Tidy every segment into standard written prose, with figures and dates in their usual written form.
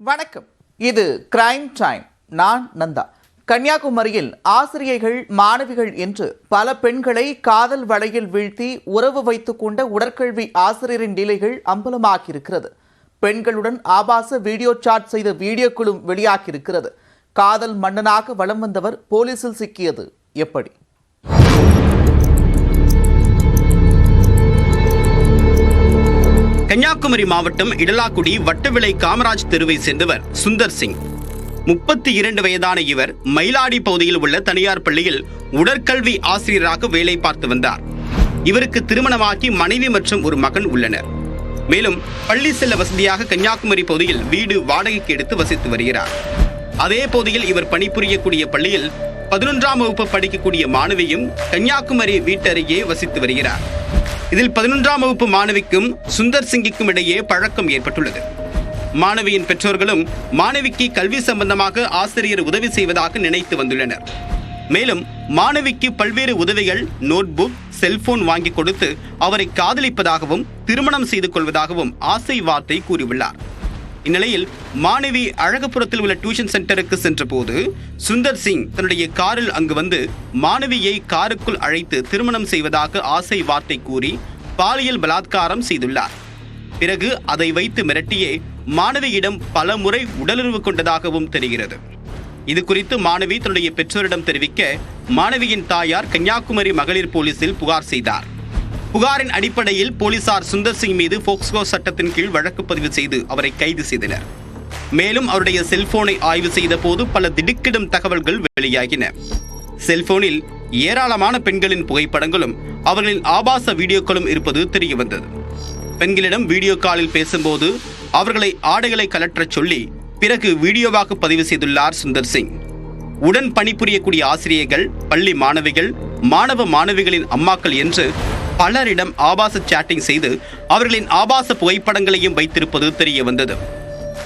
வணக்கம். இது crime time. நான் நந்தா. கன்னியாகுமரியில் ஆசிரியைகள் மாணவிகள் என்று பல பெண்களை காதல் வலையில் வீழ்த்தி உறவு வைத்துக் கொண்ட உடற்கல்வி ஆசிரியரின் நிலைகள் அம்பலமாகியிருக்கிறது. பெண்களுடன் ஆபாச வீடியோ சாட் செய்த வீடியோக்களும் வெளியாகியிருக்கிறது. காதல் மன்னனாக வலம் வந்தவர் போலீசில் சிக்கியது எப்படி? கன்னியாகுமரி மாவட்டம் இடலாக்குடி வட்டவிளை காமராஜ் தெருவை சேர்ந்தவர் சுந்தர் சிங். 32 வயதான இவர் மயிலாடி பகுதியில் உள்ள தனியார் பள்ளியில் உடற்கல்வி ஆசிரியராக வேலை பார்த்து வந்தார். இவருக்கு திருமணமாகி மனைவி மற்றும் ஒரு மகன் உள்ளனர். மேலும் பள்ளி செல்ல வசதியாக கன்னியாகுமரி பகுதியில் வீடு வாடகைக்கு எடுத்து வசித்து வருகிறார். அதே பகுதியில் இவர் பணிபுரியக்கூடிய பள்ளியில் 11ஆம் வகுப்பு படிக்கக்கூடிய மாணவியும் கன்னியாகுமரி வீட்டருகே வசித்து வருகிறார். இதில் 11ஆம் வகுப்பு மாணவிக்கும் சுந்தர் சிங்கிற்கும் இடையே பழக்கம் ஏற்பட்டுள்ளது. மாணவியின் பெற்றோர்களும் மாணவிக்கு கல்வி சம்பந்தமாக ஆசிரியர் உதவி செய்வதாக நினைத்து வந்துள்ளனர். மேலும் மாணவிக்கு பல்வேறு உதவிகள், நோட்புக், செல்போன் வாங்கி கொடுத்து அவரை காதலிப்பதாகவும் திருமணம் செய்து கொள்வதாகவும் ஆசை வார்த்தை கூறியுள்ளார். இந்நிலையில் மாணவி அழகப்புரத்தில் உள்ள டியூஷன் சென்டருக்கு சென்ற போது சுந்தர் சிங் தன்னுடைய காரில் அங்கு வந்து மாணவியை காருக்குள் அழைத்து திருமணம் செய்வதாக ஆசை வார்த்தை கூறி பாலியல் பலாத்காரம் செய்துள்ளார். பிறகு அதை வைத்து மிரட்டியே மாணவியிடம் பல முறை உடலுறவு கொண்டதாகவும் தெரிகிறது. இது குறித்து மாணவி தன்னுடைய பெற்றோரிடம் தெரிவிக்க மாணவியின் தாயார் கன்னியாகுமரி மகளிர் போலீசில் புகார் செய்தார். புகாரின் அடிப்படையில் போலீசார் சுந்தர் சிங் மீது போக்சோ சட்டத்தின் கீழ் வழக்கு பதிவு செய்து அவரை கைது செய்தனர். மேலும் அவருடைய செல்போனை ஆய்வு செய்த போது பல திடுக்கிடும் தகவல்கள் வெளியாகின. செல்போனில் ஏராளமான பெண்களின் புகைப்படங்களும் அவர்களின் ஆபாச வீடியோக்களும் இருப்பது தெரிய வந்தது. பெண்களிடம் வீடியோ காலில் பேசும்போது அவர்களை ஆடைகளை கலற்றச் சொல்லி பிறகு வீடியோவாக பதிவு செய்துள்ளார் சுந்தர் சிங். உடன் பணிபுரியக்கூடிய ஆசிரியர்கள், பள்ளி மாணவிகள், மாணவ மாணவிகளின் அம்மாக்கள் என்று பலரிடம் ஆபாச சாட்டிங் செய்து அவர்களின் ஆபாச புகைப்படங்களையும் வைத்திருப்பது தெரிய வந்தது.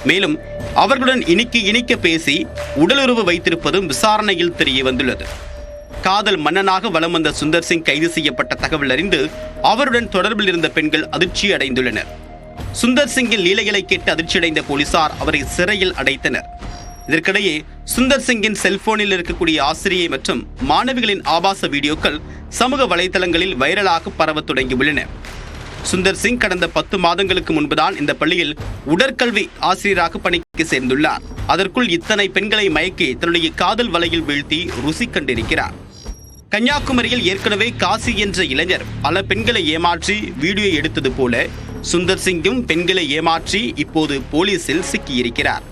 மேலும் அவர்களுடன் இனிக்க பேசி உடலுறவு வைத்திருப்பதும் விசாரணையில் தெரிய வந்துள்ளது. காதல் மன்னனாக வலம் வந்த சுந்தர் சிங் கைது செய்யப்பட்ட தகவல் அறிந்து அவருடன் தொடர்பில் இருந்த பெண்கள் அதிர்ச்சி அடைந்துள்ளனர். சுந்தர் சிங்கின் லீலைகளை கேட்டு அதிர்ச்சியடைந்த போலீசார் அவரை சிறையில் அடைத்தனர். இதற்கிடையே சுந்தர் சிங்கின் செல்போனில் இருக்கக்கூடிய ஆசிரியை மற்றும் மாணவிகளின் ஆபாச வீடியோக்கள் சமூக வலைதளங்களில் வைரலாக பரவ தொடங்கியுள்ளன. சுந்தர் சிங் கடந்த 10 மாதங்களுக்கு முன்புதான் இந்த பள்ளியில் உடற்கல்வி ஆசிரியராக பணிக்கு சேர்ந்துள்ளார். அதற்குள் இத்தனை பெண்களை மயக்கி தன்னுடைய காதல் வலையில் வீழ்த்தி ருசி கண்டிருக்கிறார். கன்னியாகுமரியில் ஏற்கனவே காசி என்ற இளைஞர் பல பெண்களை ஏமாற்றி வீடியோ எடுத்தது போல சுந்தர் சிங்கும் பெண்களை ஏமாற்றி இப்போது போலீசில் சிக்கியிருக்கிறார்.